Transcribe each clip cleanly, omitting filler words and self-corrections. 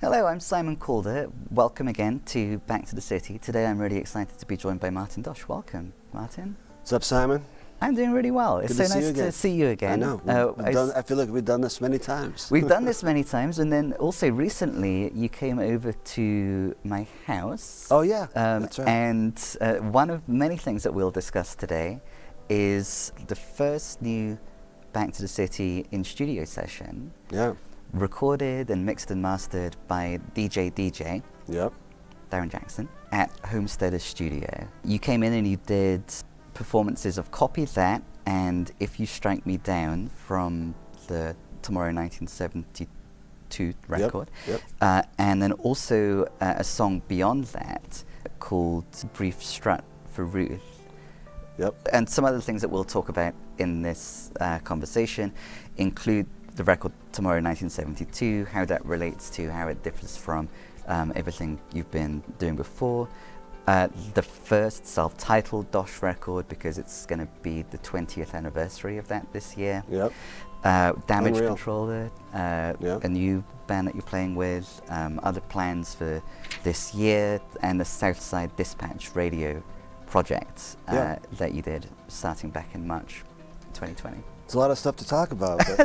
Hello, I'm Simon Calder. Welcome again to Back to the City. Today I'm really excited to be joined by Martin Dosh. Welcome, Martin. What's up, Simon? I'm doing really well. It's so nice to see you again. I know. I feel like we've done this many times. We've done this many times, and then also recently you came over to my house. Oh yeah, that's right. And one of many things that we'll discuss today is the first new Back to the City in studio session. Yeah. Recorded and mixed and mastered by DJ Yep. Darren Jackson at Homesteader studio. You came in and you did performances of Copy That and If You Strike Me Down from the Tomorrow 1972 record. Yep. And then also a song beyond that called Brief Strut for Ruth. Yep. And some other things that we'll talk about in this conversation include the record Tomorrow 1972, how that relates to how it differs from everything you've been doing before. The first self-titled Dosh record, because it's going to be the 20th anniversary of that this year. Yep. Damage Unreal. Controller, Yep. a new band that you're playing with, other plans for this year, and the Southside Dispatch radio project that you did starting back in March 2020. It's a lot of stuff to talk about. But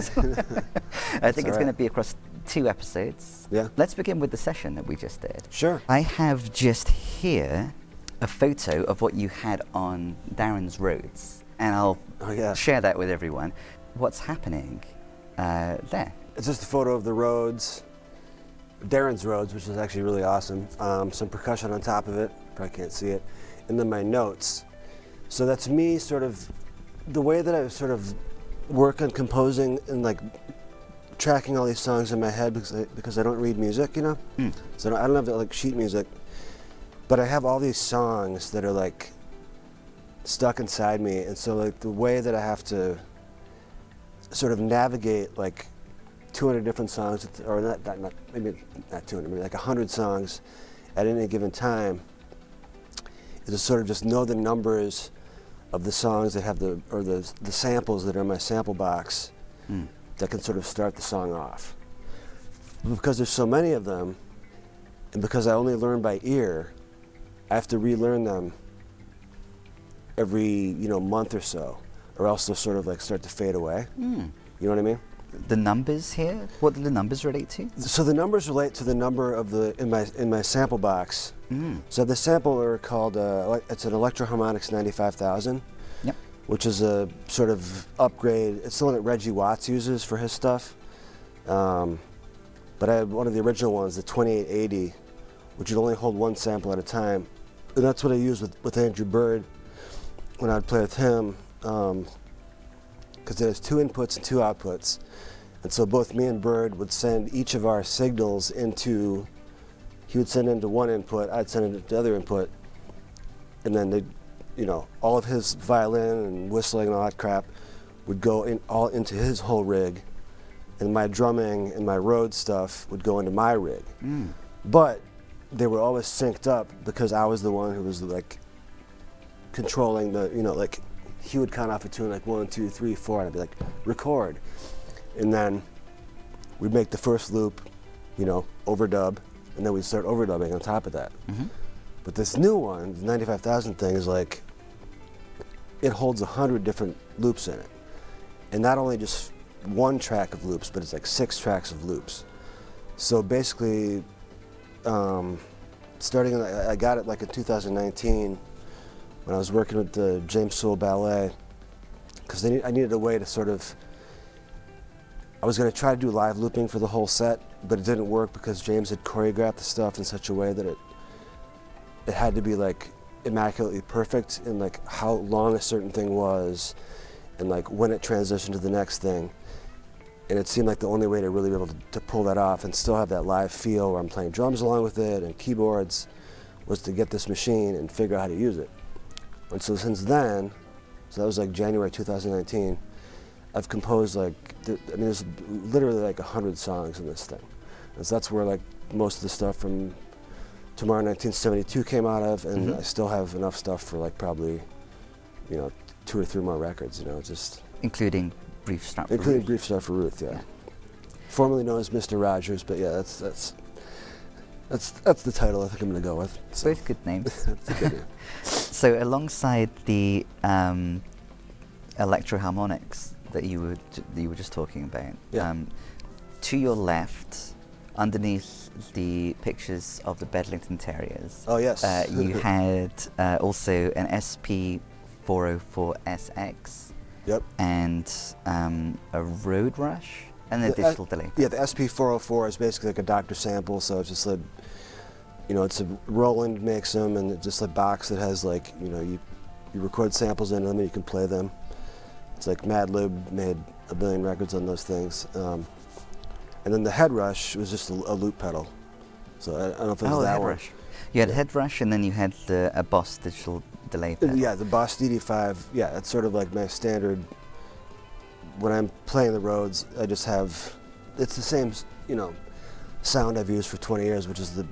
I think it's going to be across 2 episodes. Yeah. Let's begin with the session that we just did. Sure. I have just here a photo of what you had on Darren's Rhodes, and I'll share that with everyone. What's happening there? It's just a photo of the Rhodes, Darren's Rhodes, which is actually really awesome. Some percussion on top of it. Probably can't see it. And then my notes. So that's me sort of, the way that I sort of work on composing and like tracking all these songs in my head because I don't read music, you know? So I don't have like sheet music, but I have all these songs that are like stuck inside me, and so like the way that I have to sort of navigate like 200 different songs, or maybe not 200, maybe like 100 songs at any given time, is to sort of just know the numbers of the songs that have the samples that are in my sample box that can sort of start the song off. Because there's so many of them, and because I only learn by ear, I have to relearn them every month or so, or else they'll sort of like start to fade away. You know what I mean? The numbers here, what do the numbers relate to? So the numbers relate to the number of in my sample box. So the sampler called it's an Electro-Harmonix 95,000, which is a sort of upgrade. It's the one that Reggie Watts uses for his stuff. But I had one of the original ones, the 2880, which would only hold one sample at a time, and that's what I used with Andrew Bird when I'd play with him, because there's 2 inputs and 2 outputs. And so both me and Bird would send each of our signals into, he would send into one input, I'd send it into the other input, and then all of his violin and whistling and all that crap would go all into his whole rig, and my drumming and my Rhodes stuff would go into my rig. But they were always synced up because I was the one who was like controlling the, like he would count off a tune like 1, 2, 3, 4, and I'd be like, record. And then we'd make the first loop, overdub, and then we'd start overdubbing on top of that. But this new one, the 95,000 thing, is like, it holds 100 different loops in it. And not only just 1 track of loops, but it's like 6 tracks of loops. So basically, I got it like in 2019 when I was working with the James Sewell Ballet, because I needed a way to sort of, I was going to try to do live looping for the whole set, but it didn't work because James had choreographed the stuff in such a way that it had to be like immaculately perfect in like how long a certain thing was and like when it transitioned to the next thing. And it seemed like the only way to really be able to pull that off and still have that live feel where I'm playing drums along with it and keyboards was to get this machine and figure out how to use it. And so since then, so that was like January 2019, I've composed like, there's literally like 100 songs in this thing. And so that's where like most of the stuff from Tomorrow 1972 came out of, and I still have enough stuff for like probably, 2 or 3 more records, just. Including Brief Start for Including Ruth. Brief Start for Ruth, yeah. Formerly known as Mr. Rogers, but yeah, that's That's the title I think I'm going to go with. So. Both good names. That's a good name. So alongside the electroharmonics that you were just talking about, Yeah. to your left, underneath the pictures of the Bedlington Terriers, Oh yes. you had also an SP404SX. Yep. And a Road Rush and a digital delay. Yeah, the SP404 is basically like a Dr. sample, so it's just like, it's a Roland makes them, and it's just a box that has like, you record samples in them and you can play them. It's like Mad Lib made a billion records on those things. And then the Head Rush was just a loop pedal. So I don't know if it was that Head one. Rush. You had Head Rush, and then you had a Boss digital delay pedal. Yeah, the Boss DD5. Yeah, that's sort of like my standard. When I'm playing the Rhodes, I just have, it's the same, sound I've used for 20 years, which is the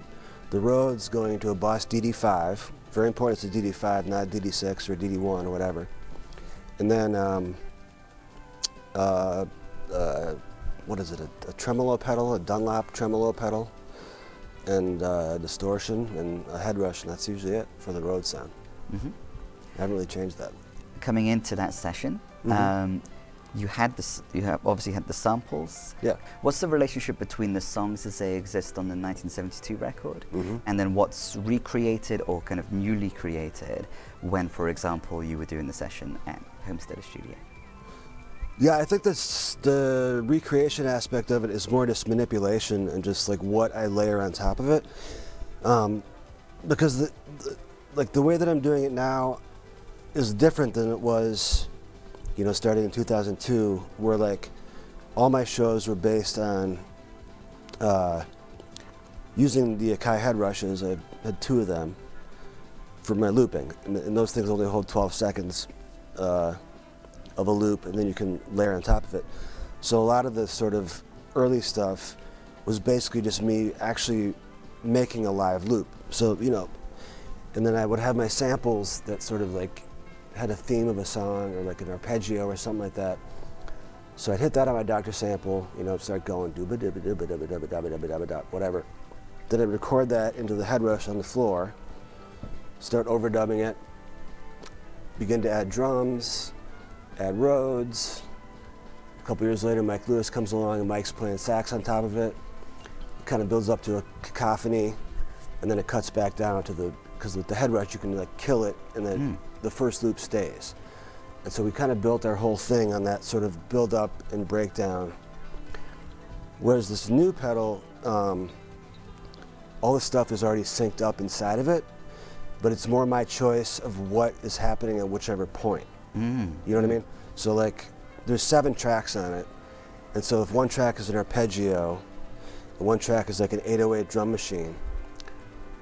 Rhodes going into a Boss DD5. Very important, it's a DD5, not a DD6 or a DD1 or whatever. And then, what is it? A tremolo pedal, a Dunlop tremolo pedal, and distortion and a Head Rush, and that's usually it for the Rhodes sound. Mm-hmm. I haven't really changed that. Coming into that session, you obviously had the samples. Yeah. What's the relationship between the songs as they exist on the 1972 record, and then what's recreated or kind of newly created when, for example, you were doing the session at Homesteader Studio? Yeah, I think the recreation aspect of it is more just manipulation and just like what I layer on top of it. Because the way that I'm doing it now is different than it was, starting in 2002, where like all my shows were based on using the Akai Head Rushes. I had 2 of them for my looping, and those things only hold 12 seconds of a loop, and then you can layer on top of it. So a lot of the sort of early stuff was basically just me actually making a live loop. So, and then I would have my samples that sort of like had a theme of a song or like an arpeggio or something like that. So I'd hit that on my Dr. sample, start going whatever. Then I'd record that into the Head Rush on the floor, start overdubbing it, begin to add drums, add Rhodes. A couple years later, Mike Lewis comes along and Mike's playing sax on top of it. It kind of builds up to a cacophony, and then it cuts back down to because with the Head Rush you can like kill it, and then the first loop stays. And so we kind of built our whole thing on that sort of build up and breakdown. Whereas this new pedal, all the stuff is already synced up inside of it, but it's more my choice of what is happening at whichever point. You know what I mean? So like, there's 7 tracks on it, and so if one track is an arpeggio, and one track is like an 808 drum machine,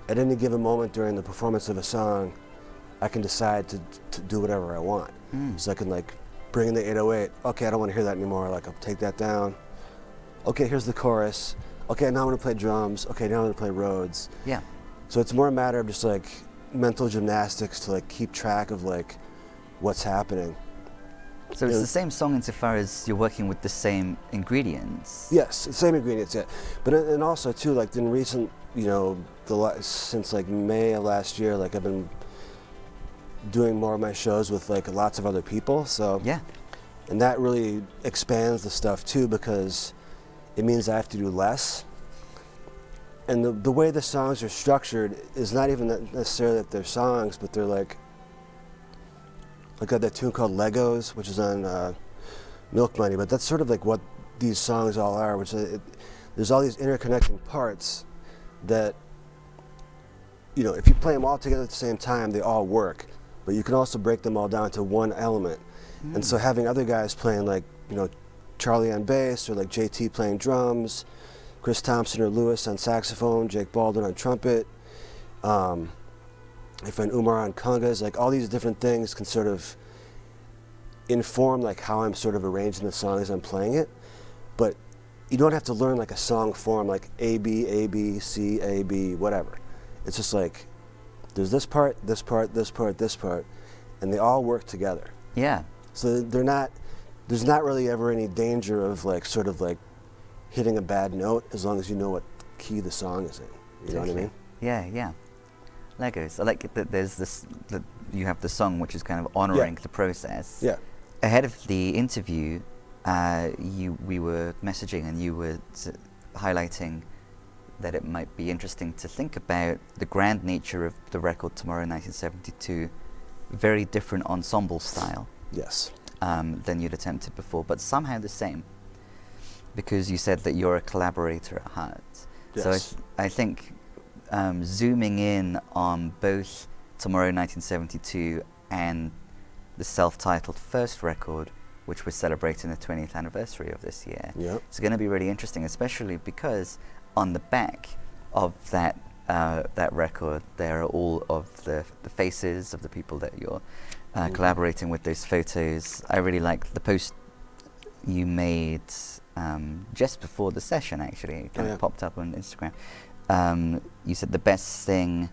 at any given moment during the performance of a song, I can decide to do whatever I want. So I can like bring in the 808, okay, I don't want to hear that anymore, like I'll take that down. Okay, here's the chorus. Okay, now I'm gonna play drums. Okay, now I'm gonna play Rhodes. Yeah. So it's more a matter of just like mental gymnastics to like keep track of like what's happening. So it's the same song insofar as you're working with the same ingredients. Yes, the same ingredients, yeah. But and also too, like in recent, since like May of last year, like I've been doing more of my shows with like lots of other people. So yeah, and that really expands the stuff too, because it means I have to do less. And the way the songs are structured is not even necessarily that they're songs, but they're like I got that tune called Legos, which is on Milk Money, but that's sort of like what these songs all are, which there's all these interconnecting parts that, if you play them all together at the same time, they all work, but you can also break them all down to one element. And so having other guys playing like, Charlie on bass, or like JT playing drums, Chris Thompson or Lewis on saxophone, Jake Baldwin on trumpet, my friend Umar on congas, like all these different things can sort of inform like how I'm sort of arranging the song as I'm playing it. But you don't have to learn like a song form, like A, B, A, B, C, A, B, whatever. It's just like, there's this part, this part, this part, this part, and they all work together. Yeah. So there's not really ever any danger of like sort of like hitting a bad note as long as you know what key the song is in. You know what I mean? Yeah, yeah. Legos. I like it that there's this, that you have the song which is kind of honoring the process. Yeah. Ahead of the interview, we were messaging and you were highlighting that it might be interesting to think about the grand nature of the record Tomorrow 1972, very different ensemble style. Yes. Than you'd attempted before, but somehow the same, because you said that you're a collaborator at heart. Yes. So I think zooming in on both Tomorrow 1972 and the self-titled first record, which we're celebrating the 20th anniversary of this year, it's going to be really interesting, especially because on the back of that record there are all of the faces of the people that you're collaborating with, those photos. I really like the post you made just before the session, actually. It kind of popped up on Instagram. You said the best thing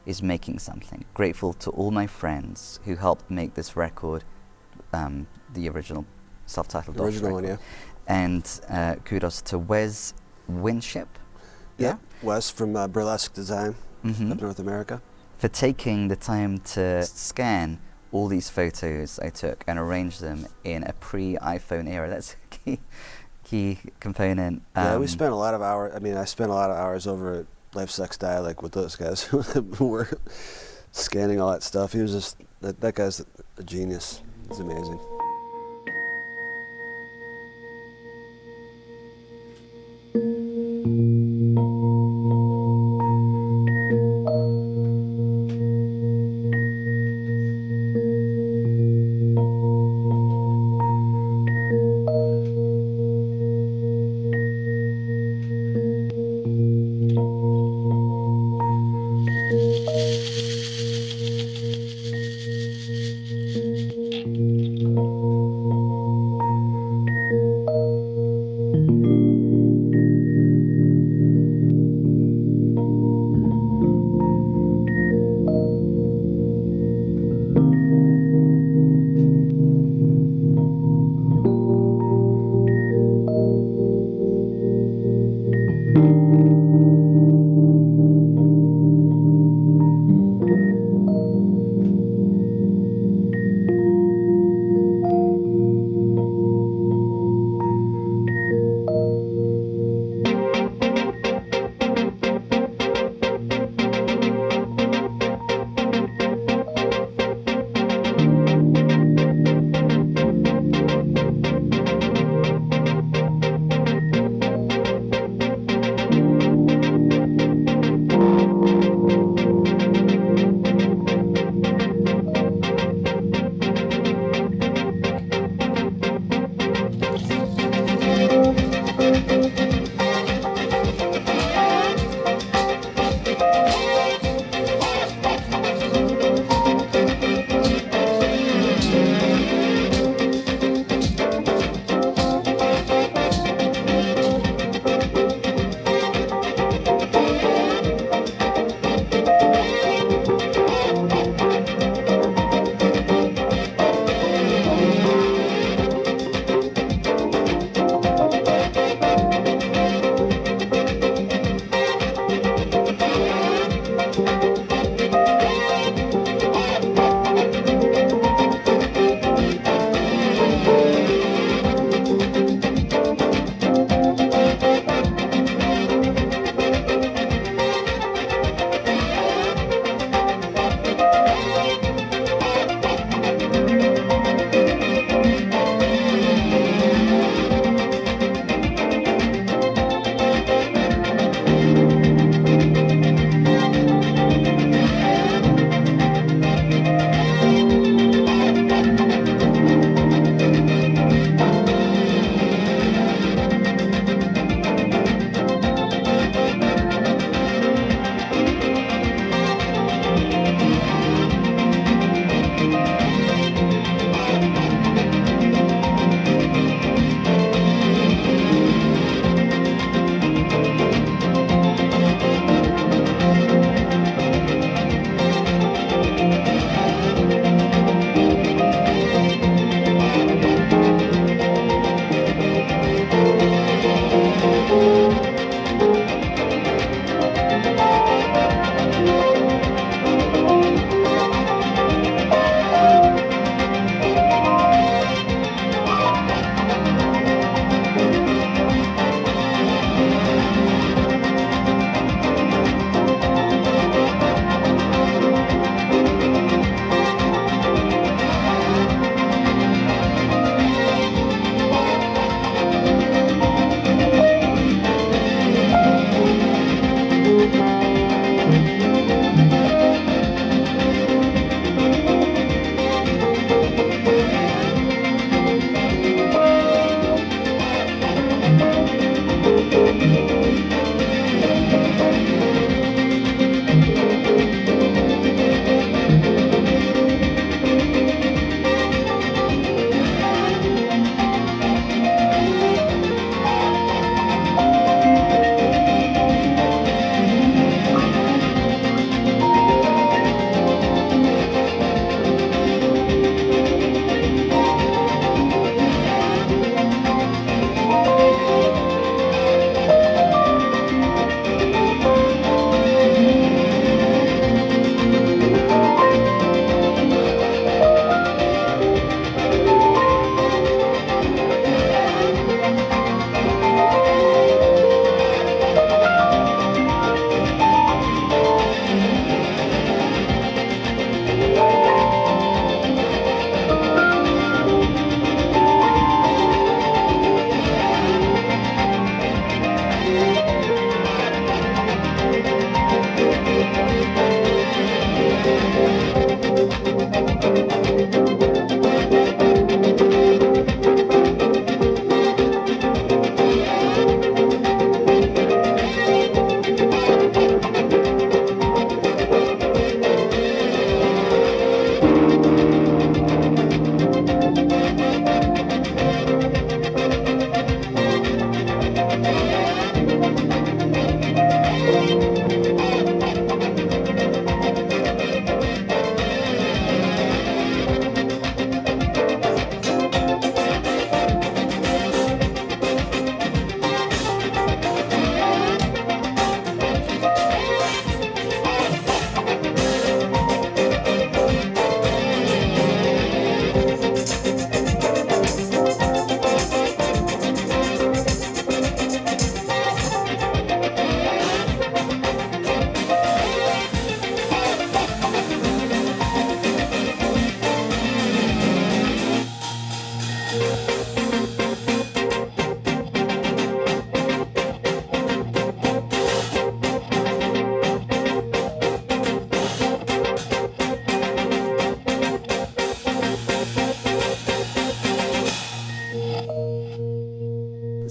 is making something. Grateful to all my friends who helped make this record, the original self-titled dosh record. One, yeah. And kudos to Wes Winship. Yeah, Wes from Burlesque Design of North America. For taking the time to scan all these photos I took and arrange them in a pre-iPhone era. That's a key component. Yeah, we spent a lot of hours. I mean, I spent a lot of hours over at Life Sex Dialect with those guys who were scanning all that stuff. He was just, that guy's a genius. He's amazing.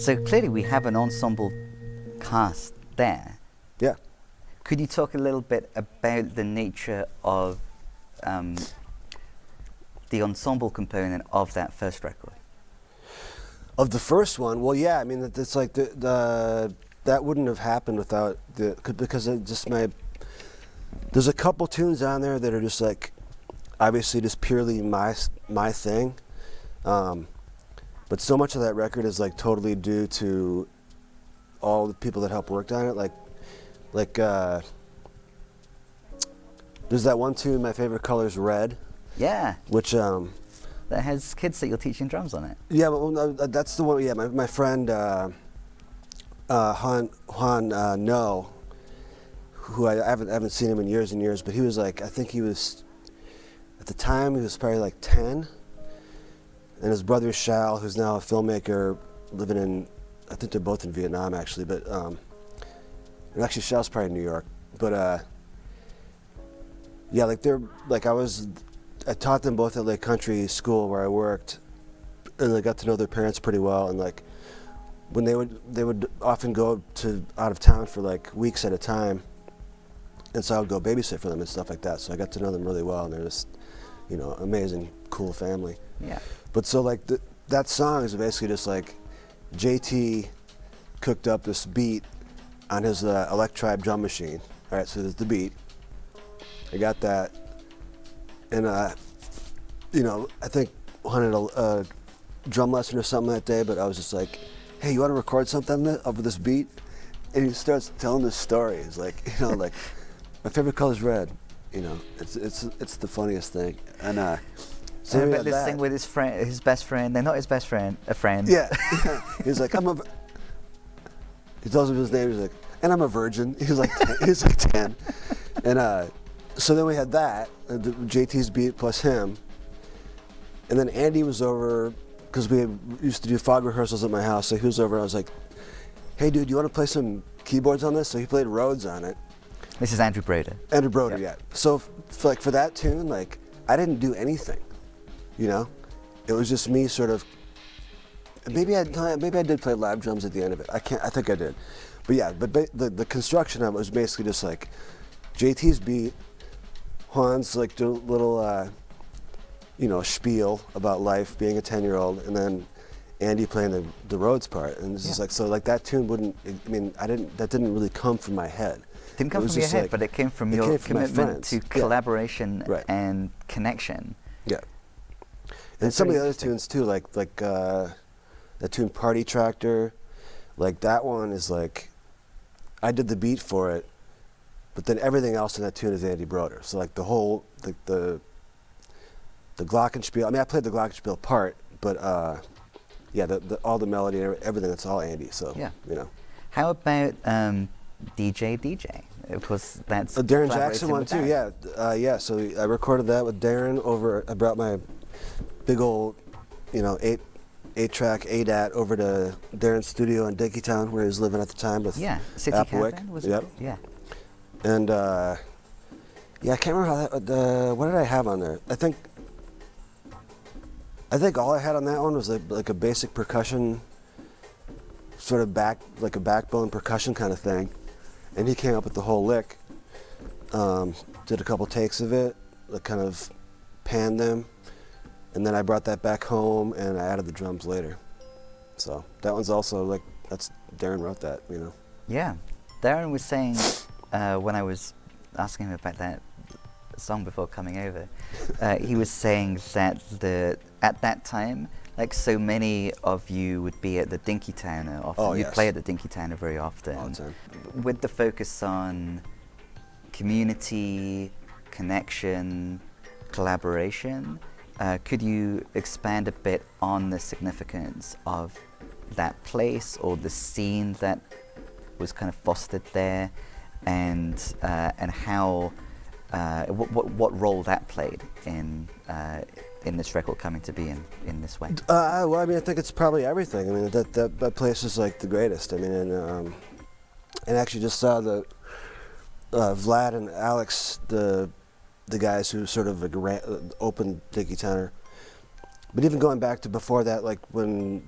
So clearly we have an ensemble cast there. Yeah. Could you talk a little bit about the nature of the ensemble component of that first record? Of the first one, well, yeah, I mean, it's like that wouldn't have happened without because it just there's a couple tunes on there that are just like, obviously just purely my thing, but so much of that record is like totally due to all the people that helped worked on it, like there's that one tune, My Favorite Color's Red. Yeah. Which that has kids that you're teaching drums on it. Yeah, well, no, that's the one. Yeah, my friend Han No, who I haven't seen him in years and years, but he was like, I think he was at the time he was probably like 10, and his brother Shal, who's now a filmmaker living in, I think they're both in Vietnam actually, but and actually Shal's probably in New York, but yeah, like they're like I taught them both at Lake Country School where I worked, and I got to know their parents pretty well. And like, when they would often go out of town for like weeks at a time, and so I would go babysit for them and stuff like that. So I got to know them really well, and they're just, amazing, cool family. Yeah. But so like that song is basically just like, JT cooked up this beat on his Electribe drum machine. All right, so there's the beat. I got that. And, I think I wanted a drum lesson or something that day, but I was just like, hey, you want to record something over this beat? And he starts telling this story. He's like, like, my favorite color's red. It's the funniest thing. And so about this thing with his best friend. They're not his best friend, a friend. Yeah. He's like, he tells him his name. He's like, and I'm a virgin. He's like 10. And, so then we had that, JT's beat plus him, and then Andy was over, because we used to do fog rehearsals at my house, so he was over, and I was like, hey dude, you want to play some keyboards on this? So he played Rhodes on it. This is Andrew Broder. Andrew Broder, yeah. So for that tune, like, I didn't do anything, It was just me sort of, maybe I did play lap drums at the end of it. I think I did. But yeah, the construction of it was basically just like, JT's beat, Juan's like the little, spiel about life, being a 10-year-old, and then Andy playing the Rhodes part, and it's just like, so like that tune that didn't really come from my head. Didn't come from your head, but it came from your commitment to collaboration and connection. Yeah. And some of the other tunes too, like that tune Party Tractor, like that one is like, I did the beat for it, but then everything else in that tune is Andy Broder. So like the whole, the glockenspiel, I played the glockenspiel part, but yeah, all the melody and everything, that's all Andy, so, yeah. How about DJ? Of course, that's Darren Jackson one too, yeah. So I recorded that with Darren I brought my big old, 8-track ADAT over to Darren's studio in Dinkytown, where he was living at the time with City Applewick. Was it? Yeah. And I can't remember how that. What did I have on there? I think all I had on that one was like a basic percussion, sort of like a backbone percussion kind of thing, and he came up with the whole lick. Did a couple takes of it, like kind of panned them, and then I brought that back home and I added the drums later. So that one's also like, Darren wrote that, Yeah, Darren was saying. When I was asking him about that song before coming over, he was saying that at that time, like so many of you would be at the Dinkytowner often. Oh, you yes. play at the Dinkytowner very often. All the time. With the focus on community, connection, collaboration, could you expand a bit on the significance of that place or the scene that was kind of fostered there? And how what role that played in this record coming to be in this way? Well, I think it's probably everything. I mean, that place is like the greatest. I mean, and actually just saw the Vlad and Alex, the guys who sort of opened Dinkytowner. But even going back to before that, like when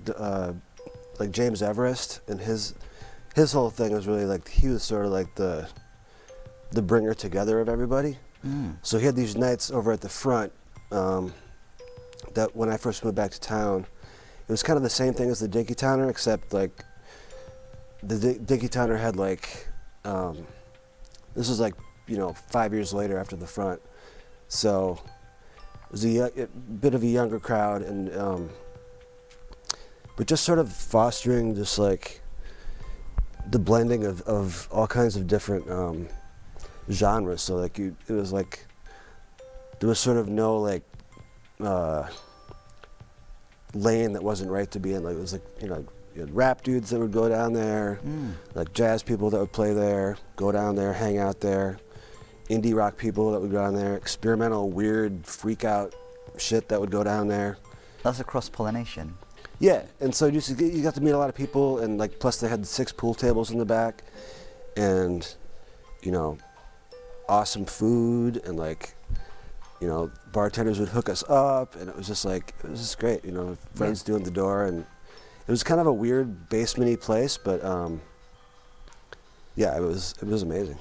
like James Everest, and his whole thing was really like he was sort of like the bringer together of everybody. So he had these nights over at the front that when I first moved back to town, it was kind of the same thing as the Dinky Towner, except like the Dinky Towner had like, this was like, 5 years later after the front. So it was a bit of a younger crowd, and but just sort of fostering just like the blending of all kinds of different genres. So like it was like there was sort of no like lane that wasn't right to be in. Like it was like you had rap dudes that would go down there, like jazz people that would play there, go down there, hang out there, indie rock people that would go down there, experimental, weird, freak out shit that would go down there. That's a cross-pollination. Yeah, and so you got to meet a lot of people, and like plus they had 6 pool tables in the back, and awesome food, and like bartenders would hook us up, and it was just great. Friends doing the door, and it was kind of a weird basement-y place, but yeah, it was amazing.